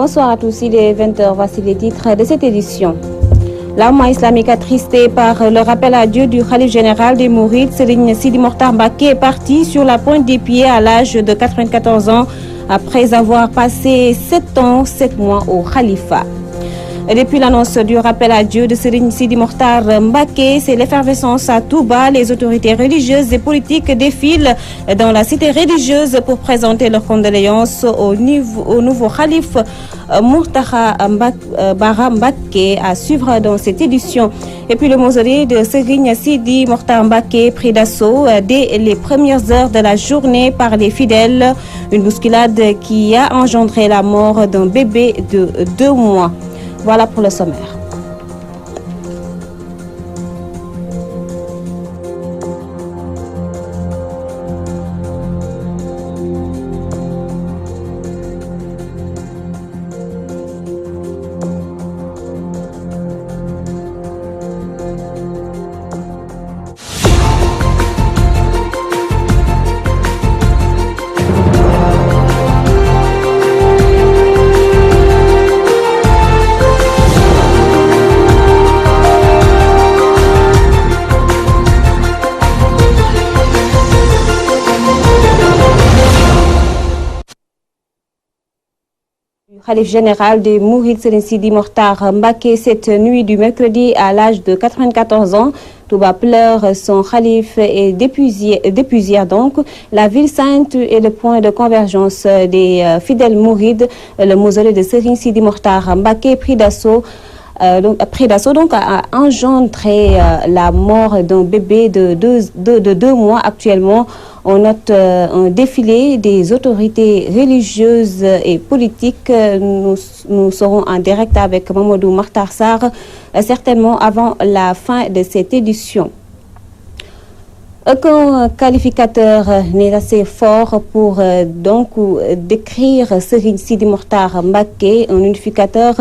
Bonsoir à tous, il est 20h, voici les titres de cette édition. La Oumma islamique attristée par le rappel à Dieu du Khalife général des Mourides, Serigne Sidi Mokhtar Mbacké, est parti sur la pointe des pieds à l'âge de 94 ans après avoir passé 7 ans, 7 mois au Khalifa. Depuis l'annonce du rappel à Dieu de Serigne Sidi Mokhtar Mbacké, c'est l'effervescence à Touba. Les autorités religieuses et politiques défilent dans la cité religieuse pour présenter leurs condoléances au nouveau Khalife Mountakha Bara Mbacké à suivre dans cette édition. Et puis le mausolée de Serigne Sidi Mokhtar Mbacké pris d'assaut dès les premières heures de la journée par les fidèles. Une bousculade qui a engendré la mort d'un bébé de 2 mois. Voilà pour le sommaire. Khalife général des Mourides, Serigne Sidi Mokhtar Mbacké, cette nuit du mercredi à l'âge de 94 ans. Touba pleure son khalife et depuis hier donc. La ville sainte est le point de convergence des fidèles mourides. Le mausolée de Serigne Sidi Mokhtar Mbacké pris d'assaut a engendré la mort d'un bébé de 2 mois. Actuellement, on note un défilé des autorités religieuses et politiques. Nous serons en direct avec Mamadou Makhtar Sarr, certainement avant la fin de cette édition. Aucun qualificateur n'est assez fort pour décrire Serigne Sidi Mokhtar Mbacké, un unificateur,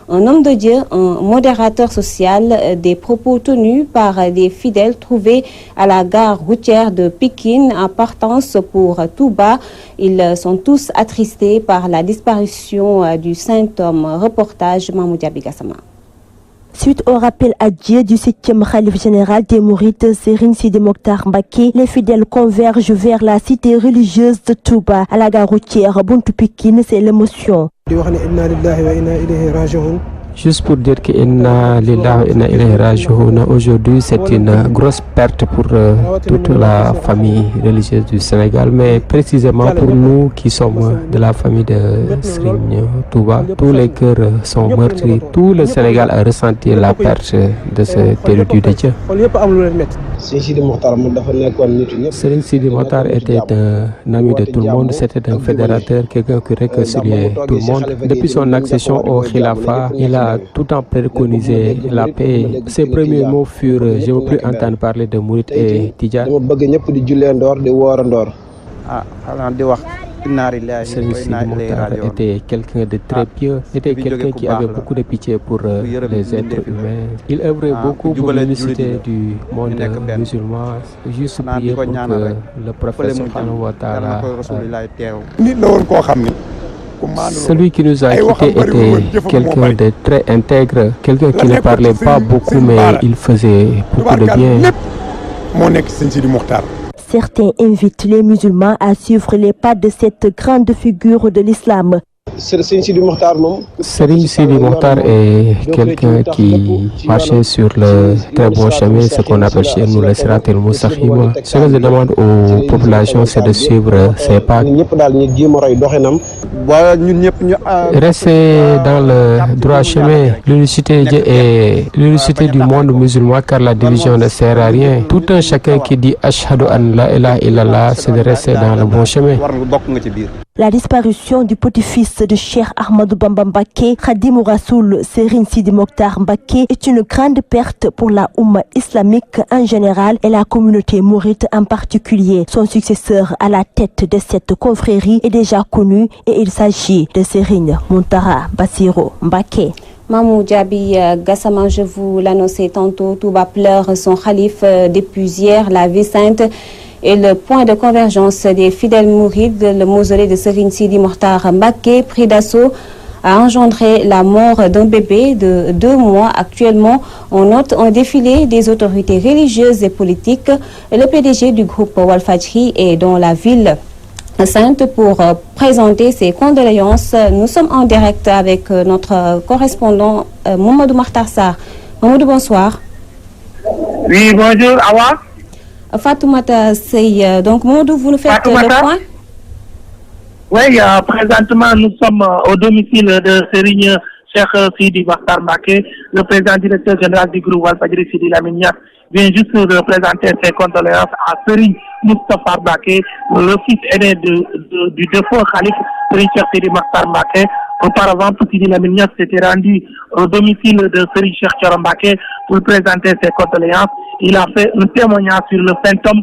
un homme de Dieu, un modérateur social. Des propos tenus par des fidèles trouvés à la gare routière de Pikine en partance pour Touba. Ils sont tous attristés par la disparition du saint homme. Reportage Mahmoud Diaby Gassama. Suite au rappel à Dieu du 7e Khalife général des Mourides, Serigne Sidi Mokhtar Mbacké, les fidèles convergent vers la cité religieuse de Touba. À la gare routière Buntu Pikine, c'est l'émotion. Juste pour dire que Inna Lillahi wa Inna Ilayhi Raji'un, aujourd'hui c'est une grosse perte pour toute la famille religieuse du Sénégal, mais précisément pour nous qui sommes de la famille de Serigne Touba. Tous les cœurs sont meurtris, tout le Sénégal a ressenti la perte de ce érudit de Dieu. Serigne Sidi Mokhtar était un ami de tout le monde, c'était un fédérateur, quelqu'un qui réconciliait tout le monde. Depuis son accession au Khilafa, il a tout en préconisé la paix. Ses premiers mots furent: je ne veux plus entendre parler de Mouride et Tidjane. Serigne Sidi Mokhtar était quelqu'un de très pieux, était quelqu'un qui avait beaucoup de pitié pour les êtres humains. Il œuvrait beaucoup pour l'unicité du monde musulman, juste prier pour que le prophète subhanahu wa ta'ala. Celui qui nous a quittés était quelqu'un de très intègre, quelqu'un qui ne parlait pas beaucoup mais il faisait beaucoup de bien. Certains invitent les musulmans à suivre les pas de cette grande figure de l'islam. Serigne Sidi Mokhtar est quelqu'un qui marchait sur le très bon chemin, ce qu'on appelle chez nous le Sirat al-Mustaqim. Ce que je demande aux populations, c'est de suivre ses pas. Rester dans le droit chemin, l'unicité de Dieu et l'unicité du monde musulman, car la division ne sert à rien. Tout un chacun qui dit Ashhadu an la ilaha illallah, c'est de rester dans le bon chemin. La disparition du petit-fils de Cheikh Ahmadou Bamba Mbacké, Khadimou Rassoul Serigne Sidi Mokhtar Mbacké, est une grande perte pour la Oumma islamique en général et la communauté mouride en particulier. Son successeur à la tête de cette confrérie est déjà connu et il s'agit de Serigne Mountakha Bassirou Mbacké. Mamou Diaby Gassama, je vous l'annonçais tantôt, Touba pleure son khalife depuis hier, la vie sainte et le point de convergence des fidèles mourides, le mausolée de Serigne Sidi Mokhtar Mbacké, pris d'assaut a engendré la mort d'un bébé de 2 mois. Actuellement, on note un défilé des autorités religieuses et politiques. Le PDG du groupe Walfadjri est dans la ville sainte pour présenter ses condoléances. Nous sommes en direct avec notre correspondant Mamadou Makhtar Sarr. Mamadou, bonsoir. Oui, bonjour, Awa. Fatoumata Sey, donc Mamadou, vous nous faites le point? Oui, présentement, nous sommes au domicile de Serigne Cheikh Sidi Mokhtar Mbacké, le président directeur général du groupe Walfadjri Sidi Lamine Niass vient juste de présenter ses condoléances à Serigne Moustapha Mbacké, le fils aîné du défunt khalife Serigne Cheikh Sidi Mokhtar Mbacké. Auparavant, Sidi Lamine Niass s'était rendu au domicile de Serigne Cheikh Thioro Mbacké pour présenter ses condoléances. Il a fait un témoignage sur le fantôme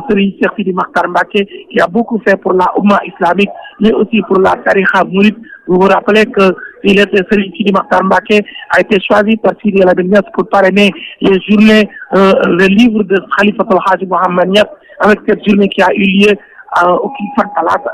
Serigne Cheikh Sidi Mokhtar Mbacké, qui a beaucoup fait pour la Oumma islamique, mais aussi pour la Tariqa Mouride. Vous vous rappelez que Serigne Sidi Mokhtar Mbacké a été choisi par Sidi Lamine Niass pour parrainer les journées, le livre de Khalifa Al-Hajj Mohamed Niass, avec cette journée qui a eu lieu au Kilifat Palace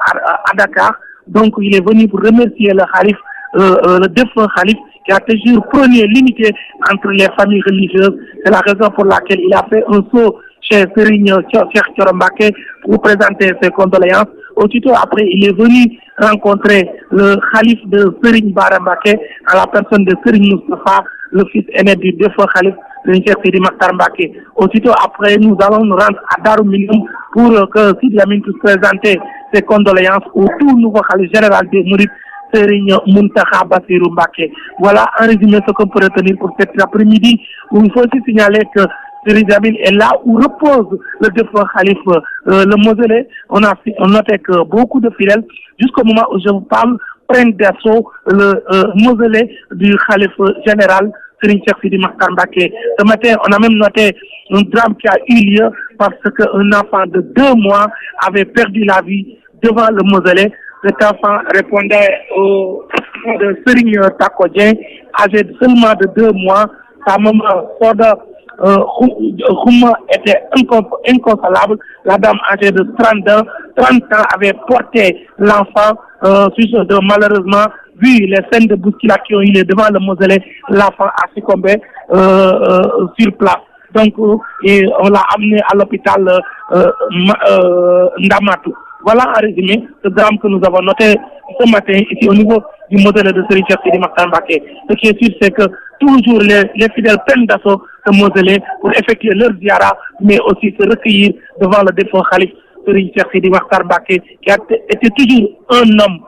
à Dakar. Donc il est venu pour remercier le khalife, le défunt khalife, qui a toujours prôné l'unité entre les familles religieuses. C'est la raison pour laquelle il a fait un saut chez Serigne Cheikh Thioro Mbacké pour présenter ses condoléances. Aussitôt après, il est venu rencontrer le khalife de Serigne Bara Mbacké, à la personne de Serigne Moustapha, le fils aîné du défunt khalife Serigne Cheikh Sidi Mokhtar Mbacké. Aussitôt après, nous allons nous rendre à Darou Minam pour que Sidi Lamine puisse présenter ses condoléances au tout nouveau khalife général des Mourides, Serigne Mountakha Bassirou Mbacké. Voilà en résumé ce qu'on peut retenir pour cet après-midi, où il faut aussi signaler que Serigne Lamine est là où repose le défunt khalife, le mausolée. On notait que beaucoup de fidèles, jusqu'au moment où je vous parle, prennent d'assaut le mausolée du khalife général Serigne Cheikh Sidi Mokhtar Mbacké. Ce matin, on a même noté un drame qui a eu lieu parce qu'un enfant de 2 mois avait perdu la vie devant le mausolée. Cet enfant répondait au nom de Serigne Takodien, âgé seulement de 2 mois. Sa maman, Soda Khouma, était inconsolable. La dame âgée de 30 ans avait porté l'enfant malheureusement, vu les scènes de bousculade qui ont eu lieu devant le mausolée, l'enfant a succombé sur place. Donc, on l'a amené à l'hôpital Ndamatou. Voilà en résumé ce drame que nous avons noté ce matin ici au niveau du mausolée de Serigne Cheikh Sidi Mokhtar Mbacké. Ce qui est sûr, c'est que toujours les fidèles prennent d'assaut ce mausolée pour effectuer leur ziara, mais aussi se recueillir devant le défunt khalife Serigne Cheikh Sidi Mokhtar Mbacké, qui a été toujours un homme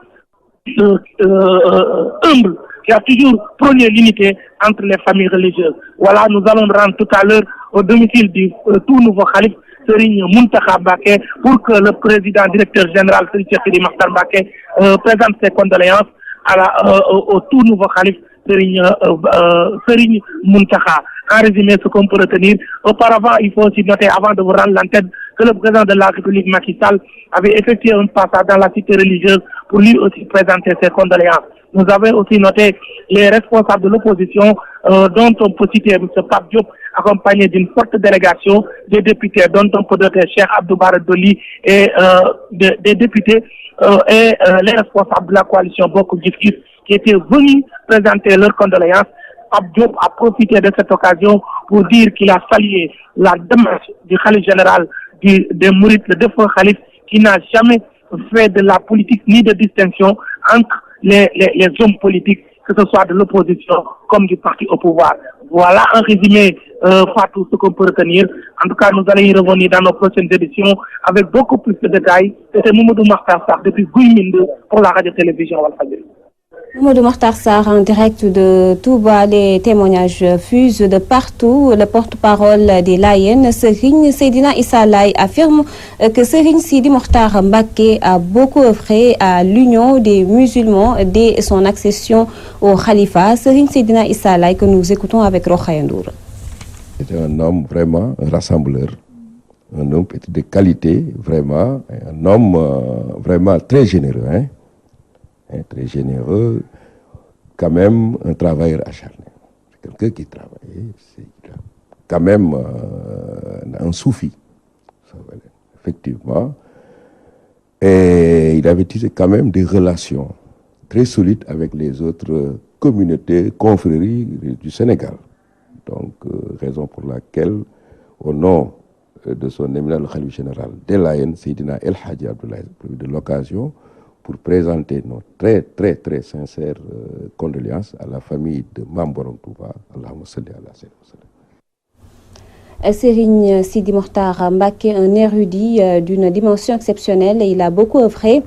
humble, qui a toujours prôné l'unité entre les familles religieuses. Voilà, nous allons rendre tout à l'heure au domicile du tout nouveau khalife Serigne Mountakha Mbacké pour que le président directeur général Serigne Cheikh Sidi Mokhtar Mbacké présente ses condoléances au tout nouveau khalife Serigne Mountakha. En résumé, ce qu'on peut retenir, auparavant, il faut aussi noter, avant de vous rendre l'antenne, que le président de la République, Macky Sall, avait effectué un passage dans la cité religieuse pour lui aussi présenter ses condoléances. Nous avons aussi noté les responsables de l'opposition, dont on peut citer M. Pape Diop, accompagné d'une forte délégation des députés, dont on peut noter Cheikh Abdou Bara Dolly et des députés et les responsables de la coalition Bokk Gis Gis qui étaient venus présenter leurs condoléances. Pape Diop a profité de cette occasion pour dire qu'il a salué la démarche du khalife général des Mourides, le défunt khalife, qui n'a jamais fait de la politique ni de distinction entre les hommes politiques, que ce soit de l'opposition comme du parti au pouvoir. Voilà en résumé, Fatou, ce qu'on peut retenir. En tout cas, nous allons y revenir dans nos prochaines éditions avec beaucoup plus de détails. C'était Mamadou Makhtar Sarr depuis Gouye-Minde pour la radio-télévision Walfadjri. Mamadou Makhtar Sarr en direct de Touba, les témoignages fusent de partout. Le porte-parole des Layènes, Serigne Seydina Issa Laye, affirme que Serigne Sidi Mokhtar Mbacké a beaucoup œuvré à l'union des musulmans dès son accession au khalifa. Serigne Seydina Issa Laye que nous écoutons avec Rokhaya Ndour. C'est un homme vraiment un rassembleur, un homme de qualité, vraiment, un homme vraiment très généreux, très généreux, quand même un travailleur acharné. C'est quelqu'un qui travaille, c'est quand même un soufi, effectivement. Et il avait tissé quand même des relations très solide avec les autres communautés, confréries du Sénégal. Donc, raison pour laquelle, au nom de son éminent le khalife général des Layènes, Seydina El Hadji Abdoulaye, de l'occasion pour présenter nos très très très sincères condoléances à la famille de Mame Borom Touba. Allahumma salli ala sayyidina. Serigne Sidi Mokhtar Mbacké, un érudit d'une dimension exceptionnelle, il a beaucoup œuvré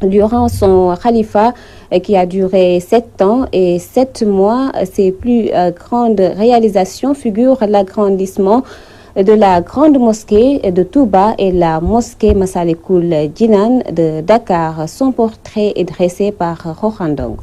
durant son khalifa qui a duré 7 ans et 7 mois. Ses plus grandes réalisations figurent l'agrandissement de la grande mosquée de Touba et la mosquée Massalikul Jinan de Dakar. Son portrait est dressé par Rokhandong.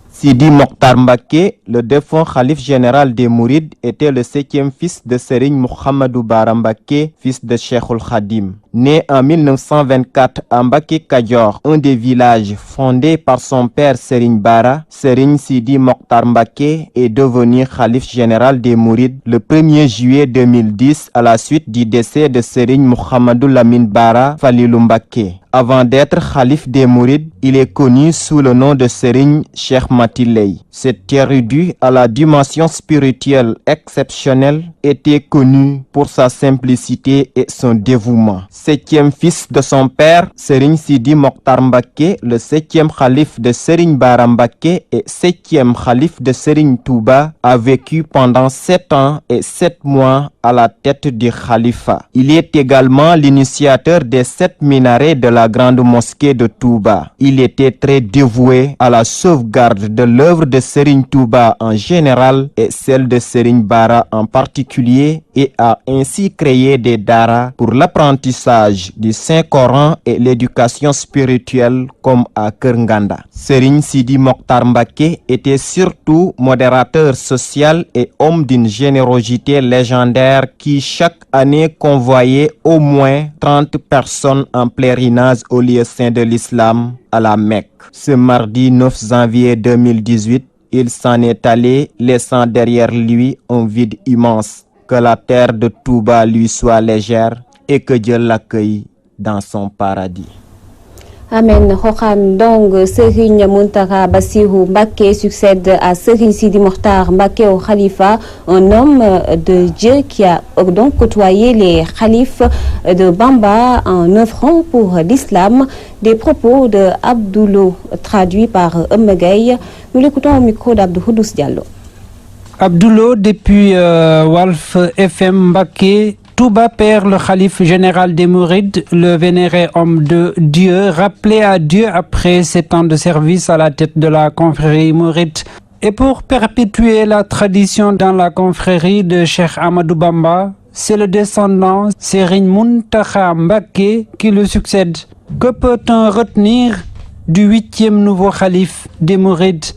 Sidi Mokhtar Mbacké, le défunt khalife général des Mourides, était le 7e fils de Serigne Mouhamadou Bara Mbacké, fils de Cheikhoul Khadim. Né en 1924 à Mbacké Kadior, un des villages fondés par son père Serigne Bara, Serigne Sidi Mokhtar Mbacké est devenu khalife général des Mourides le 1er juillet 2010 à la suite du décès de Serigne Mouhamadou Lamine Bara Falilou Mbacké. Avant d'être khalife des Mourides, il est connu sous le nom de Serigne Cheikh Matiley. Cet érudit à la dimension spirituelle exceptionnelle était connu pour sa simplicité et son dévouement. 7e fils de son père, Serigne Sidi Mokhtar Mbacké, le 7e khalife de Serigne Bara Mbacké et 7e khalife de Serigne Touba, a vécu pendant 7 ans et 7 mois à la tête du khalifa. Il est également l'initiateur des 7 minarets de la grande mosquée de Touba. Il était très dévoué à la sauvegarde de l'œuvre de Serigne Touba en général et celle de Serigne Bara en particulier et a ainsi créé des daras pour l'apprentissage du Saint-Coran et l'éducation spirituelle comme à Keur Nganda. Serigne Sidi Mokhtar Mbacké était surtout modérateur social et homme d'une générosité légendaire qui chaque année convoyait au moins 30 personnes en pèlerinage au lieu saint de l'islam à la Mecque. Ce mardi 9 janvier 2018, il s'en est allé, laissant derrière lui un vide immense. Que la terre de Touba lui soit légère et que Dieu l'accueille dans son paradis. Amen. Rokhandong, Serigne Mountakha Bassirou Mbacké succède à Serigne Sidi Mokhtar Mbacké au khalifa, un homme de Dieu qui a donc côtoyé les khalifes de Bamba en œuvrant pour l'islam. Des propos de Abdoulo traduits par Gueye. Nous l'écoutons au micro d'Abdou Houdous Diallo. Abdoulo depuis Walf FM Mbacké. Touba perd le khalife général des Mourides, le vénéré homme de Dieu, rappelé à Dieu après 7 ans de service à la tête de la confrérie mouride. Et pour perpétuer la tradition dans la confrérie de Cheikh Ahmadou Bamba, c'est le descendant Serigne Mountakha Mbacké qui le succède. Que peut-on retenir du 8e nouveau khalife des Mourides?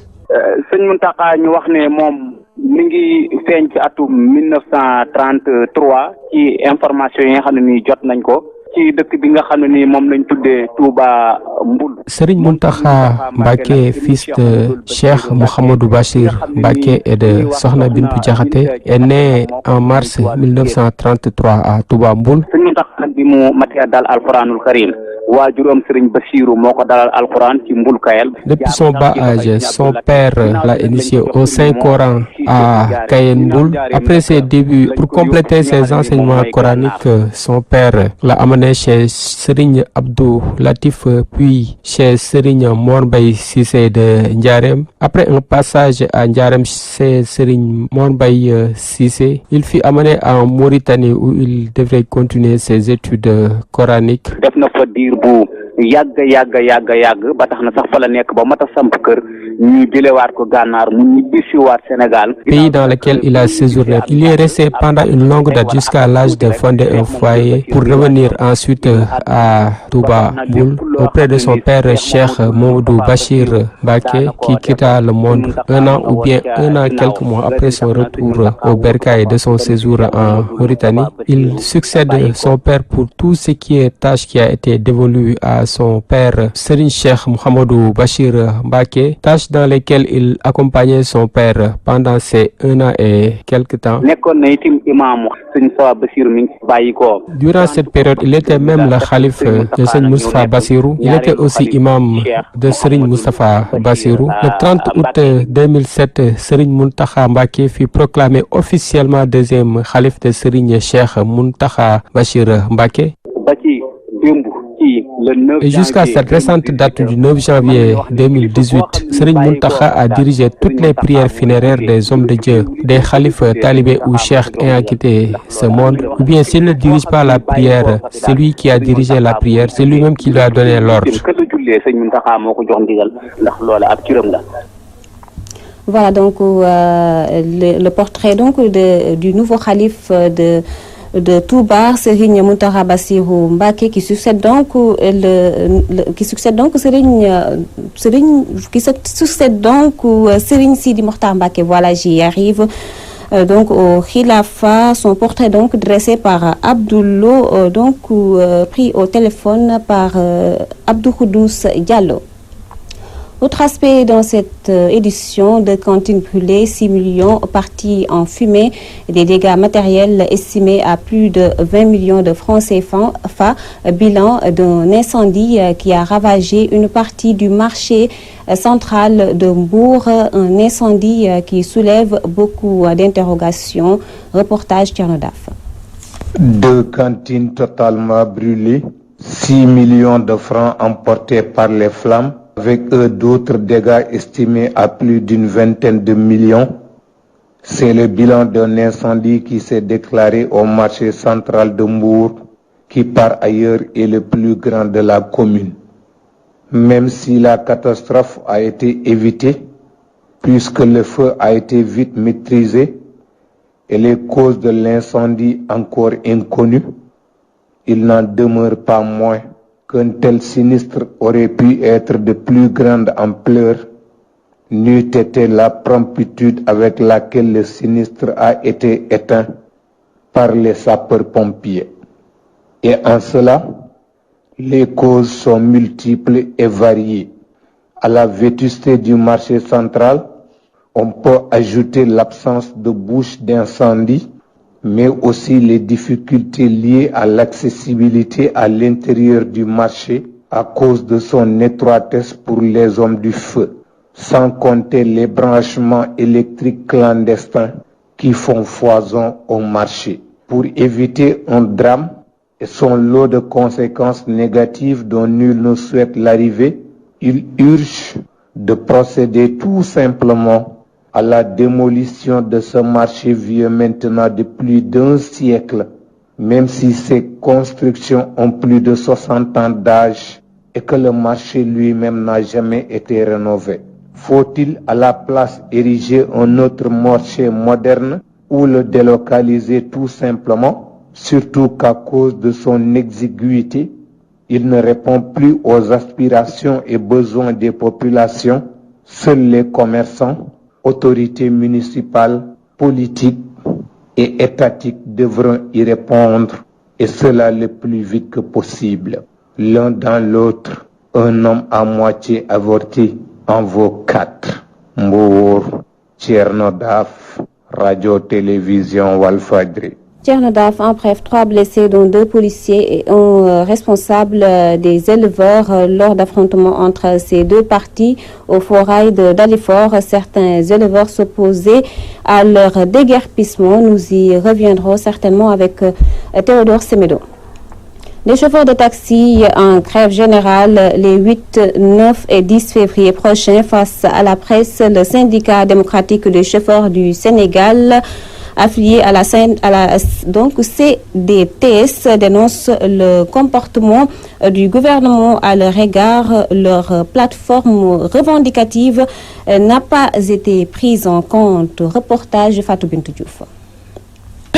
Serigne Mountakha ñu wax ne moom mi ngi feeñ ci atum 1933 ci information yi nga xam ne nii jot nañ ko ci dëkk bi nga xam ne nii moom lañ tuddee Touba Mbul. Serigne Mountakha Mbacké, fils de Cheikh Mouhamadou Bachir Mbacké et de Sokhna Bintou Diakhaté, est né en mars 1933 à Touba Mbul. Serigne Mountakha nag bi mu matee dal alquranul karim waajuram Serigne Bassirou moo ko dalal alquran ci Mbul Kayel. Depuis son bas âge, son père l'a initié au Saint-Coran à Kayen Mbul. Après ses débuts, pour compléter ses enseignements coraniques, son père l'a amené chez Serigne Abdou Latif, puis chez Serigne Mor Mbaye Cissé de Ndiarème. Après un passage à Ndiarème chez Serigne Mor Mbaye Cissé, il fut amené en Mauritanie où il devrait continuer ses études coraniques. def na fa diir bu yàgg ba tax na sax fa la nekk ba mata samp kër ñu jëlewaat ko Gànnaar mu ñibbisiwaat Sénégal. Pays dans lequel il a séjourné. Il y est resté pendant une longue date jusqu'à l'âge de fonder un foyer pour revenir ensuite à Touba Mbul auprès de son père Cheikh Mamadou Bachir Mbacké qui quitta le monde un an quelques mois après son retour au bercail de son séjour en Mauritanie. Il succède son père pour tout ce qui est tâche qui a été dévolue à son père Serigne Cheikh Mouhamadou Bachir Mbacké, tâches dans lesquelles il accompagnait son père pendant ces 1 an et quelque temps. Durant cette période, il était même le khalife de Serigne Moustapha Bassirou. Il était aussi imam de Serigne Moustapha Bassirou. Le 30 août 2007, Serigne Mountakha Mbacké fut proclamé officiellement deuxième khalife de Serigne Cheikh Mountakha Bachir Mbacké. Et jusqu'à cette récente date du 9 janvier 2018, Serigne Mountakha a dirigé toutes les prières funéraires des hommes de Dieu, des khalifes, talibés ou cheikhs ayant quitté ce monde. Ou bien s'il ne dirige pas la prière, c'est lui qui a dirigé la prière, c'est lui-même qui lui a donné l'ordre. Voilà donc le portrait donc du nouveau khalife de Touba, Serigne Mountakha Bassirou Mbacké, qui succède donc Serigne Sidi Mokhtar Mbacké. Voilà, j'y arrive. Donc au Khilafa, son portrait donc dressé par Abdoulo, pris au téléphone par Abdou Khoudous Diallo. Autre aspect dans cette édition de cantines brûlées, 6 millions partis en fumée, des dégâts matériels estimés à plus de 20 millions de francs CFA, bilan d'un incendie qui a ravagé une partie du marché central de Mbour, un incendie qui soulève beaucoup d'interrogations. Reportage Tchernodaf. 2 cantines totalement brûlées, 6 millions de francs emportés par les flammes, avec d'autres dégâts estimés à plus d'une vingtaine de millions. C'est le bilan d'un incendie qui s'est déclaré au marché central de Mbour, qui par ailleurs est le plus grand de la commune. Même si la catastrophe a été évitée, puisque le feu a été vite maîtrisé et les causes de l'incendie encore inconnues, il n'en demeure pas moins qu'un tel sinistre aurait pu être de plus grande ampleur, n'eût été la promptitude avec laquelle le sinistre a été éteint par les sapeurs-pompiers. Et en cela, les causes sont multiples et variées. À la vétusté du marché central, on peut ajouter l'absence de bouches d'incendie, mais aussi les difficultés liées à l'accessibilité à l'intérieur du marché à cause de son étroitesse pour les hommes du feu, sans compter les branchements électriques clandestins qui font foison au marché. Pour éviter un drame et son lot de conséquences négatives dont nul ne souhaite l'arrivée, il urge de procéder tout simplement à la démolition de ce marché vieux maintenant de plus d'1 siècle, même si ces constructions ont plus de 60 ans d'âge et que le marché lui-même n'a jamais été rénové. Faut-il à la place ériger un autre marché moderne ou le délocaliser tout simplement, surtout qu'à cause de son exiguïté, il ne répond plus aux aspirations et besoins des populations. Seuls les commerçants, autorités municipales, politiques et étatiques devront y répondre, et cela le plus vite que possible. L'un dans l'autre, un homme à moitié avorté en vaut 4. Mbour, Tchernodaf, Radio-Télévision Walfadjri. Tchernodaf, en bref, 3 blessés, dont 2 policiers et un responsable des éleveurs lors d'affrontements entre ces 2 parties au forail de Dalifort. Certains éleveurs s'opposaient à leur déguerpissement. Nous y reviendrons certainement avec Théodore Semedo. Les chauffeurs de taxi en grève générale les 8, 9 et 10 février prochains face à la presse. Le syndicat démocratique des chauffeurs du Sénégal, affilié à la CDTS, dénonce le comportement du gouvernement à leur égard. Leur plateforme revendicative n'a pas été prise en compte. Reportage Fatou Bintou Diouf.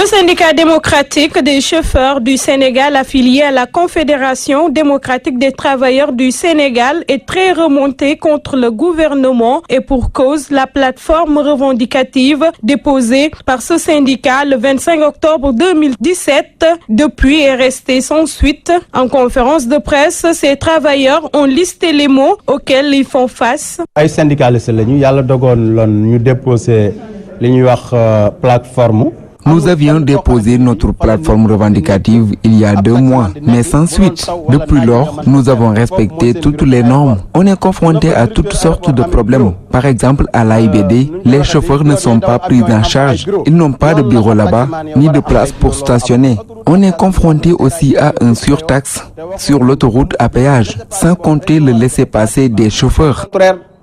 Le syndicat démocratique des chauffeurs du Sénégal affilié à la Confédération démocratique des travailleurs du Sénégal est très remonté contre le gouvernement et pour cause la plateforme revendicative déposée par ce syndicat le 25 octobre 2017 depuis est restée sans suite. En conférence de presse, ces travailleurs ont listé les maux auxquels ils font face. Ay syndicalistes lañu yàlla dogoon loon ñu déposé li ñuy wax plateforme. Nous avions déposé notre plateforme revendicative il y a 2 mois, mais sans suite. Depuis lors, nous avons respecté toutes les normes. On est confronté à toutes sortes de problèmes. Par exemple, à l'AIBD, les chauffeurs ne sont pas pris en charge. Ils n'ont pas de bureau là-bas, ni de place pour stationner. On est confronté aussi à une surtaxe sur l'autoroute à péage, sans compter le laissez-passer des chauffeurs.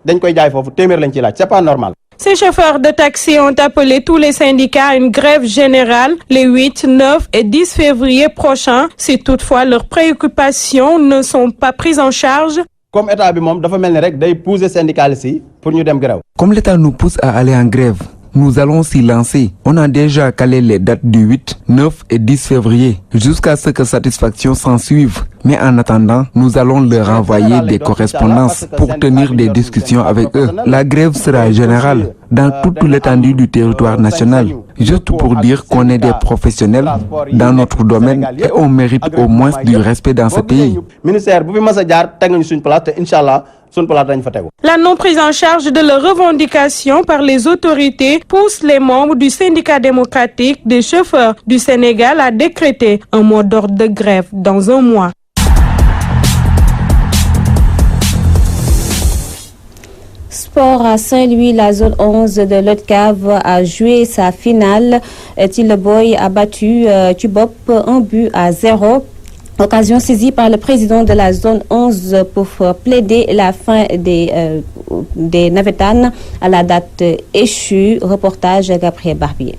C'est pas normal. Ces chauffeurs de taxi ont appelé tous les syndicats à une grève générale les 8, 9 et 10 février prochains si toutefois leurs préoccupations ne sont pas prises en charge. Comme l'État dafa melni rek day pousser syndicalistes yi pour ñu dem grève. Comme l'État nous pousse à aller en grève, nous allons s'y lancer. On a déjà calé les dates du 8, 9 et 10 février jusqu'à ce que satisfaction s'en suive. Mais en attendant, nous allons leur envoyer des correspondances pour tenir des discussions avec eux. La grève sera générale dans toute l'étendue du territoire national. Juste pour dire qu'on est des professionnels dans notre domaine et on mérite au moins du respect dans ce pays. La non prise en charge de leurs revendications par les autorités pousse les membres du syndicat démocratique des chauffeurs du Sénégal à décréter un mot d'ordre de grève dans 1 mois. Sport à Saint-Louis, la zone 11 de l'Haute-Cave a joué sa finale. Tilleboy a battu Tubop 1-0. Occasion saisie par le président de la zone 11 pour plaider la fin des Navétanes à la date échue. Reportage Gabriel Barbier.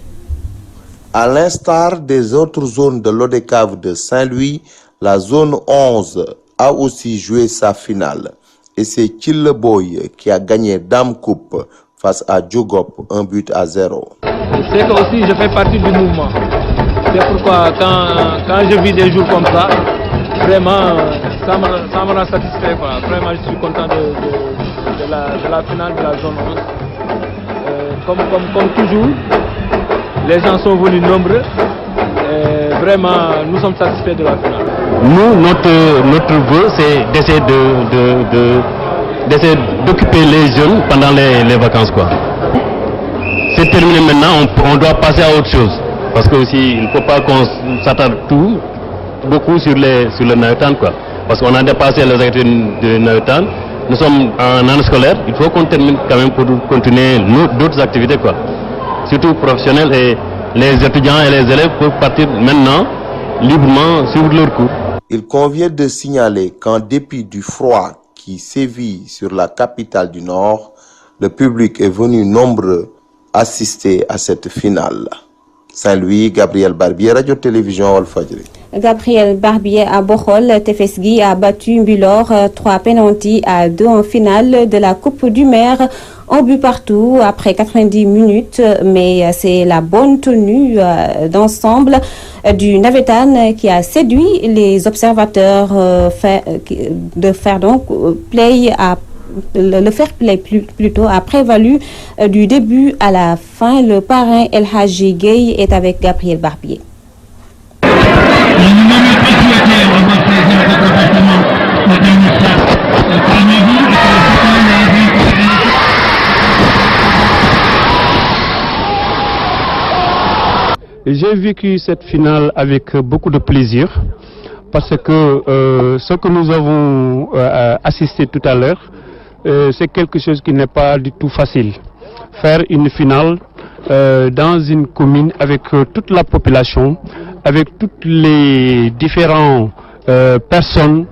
À l'instar des autres zones de l'Haute-Cave de Saint-Louis, la zone 11 a aussi joué sa finale. Et c'est Tilleboy qui a gagné Dame Coupe face à Djogop 1-0. C'est que aussi je fais partie du mouvement. C'est pourquoi quand je vis des jours comme ça, vraiment ça me rend satisfait. Quoi. Vraiment je suis content de la finale de la zone 11. Comme toujours, les gens sont venus nombreux. Vraiment, nous sommes satisfaits de la finale. Nous, notre vœu, c'est d'essayer d'occuper les jeunes pendant les vacances, quoi. C'est terminé maintenant, on doit passer à autre chose. Parce que aussi, il ne faut pas qu'on s'attarde beaucoup sur le Navétane, quoi. Parce qu'on a dépassé les activités de Navétane. Nous sommes en année scolaire, il faut qu'on termine quand même pour continuer d'autres activités, quoi. Surtout professionnelles, et les étudiants et les élèves peuvent partir maintenant librement suivre leurs cours. Il convient de signaler qu'en dépit du froid qui sévit sur la capitale du Nord, le public est venu nombreux assister à cette finale. Saint-Louis, Gabriel Barbier, Radio-Télévision Walfadjri. Gabriel Barbier à Bohol, Tefesgui a battu Mbilor 3 pénaltys à 2 en finale de la Coupe du Maire. Un but partout après 90 minutes, mais c'est la bonne tenue d'ensemble du Navétane qui a séduit les observateurs de faire donc play à le fair play plutôt a prévalu du début à la fin. Le parrain El Hadji Gueye est avec Gabriel Barbier. J'ai vécu cette finale avec beaucoup de plaisir parce que ce que nous avons assisté tout à l'heure, c'est quelque chose qui n'est pas du tout facile. Faire une finale dans une commune avec toute la population, avec toutes les différentes personnes.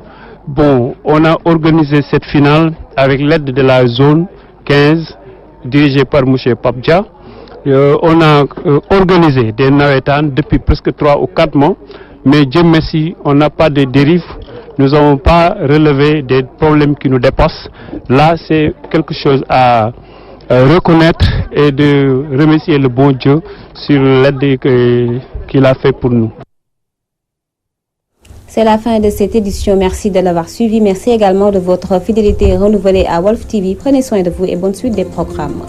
Bon, on a organisé cette finale avec l'aide de la zone 15 dirigée par M. Papdia. On a organisé des Navétanes depuis presque 3 ou 4 mois, mais Dieu merci, on n'a pas de dérive, nous n'avons pas relevé des problèmes qui nous dépassent. Là, c'est quelque chose à reconnaître et de remercier le bon Dieu sur l'aide qu'il a fait pour nous. C'est la fin de cette édition. Merci de l'avoir suivi. Merci également de votre fidélité renouvelée à Wolf TV. Prenez soin de vous et bonne suite des programmes.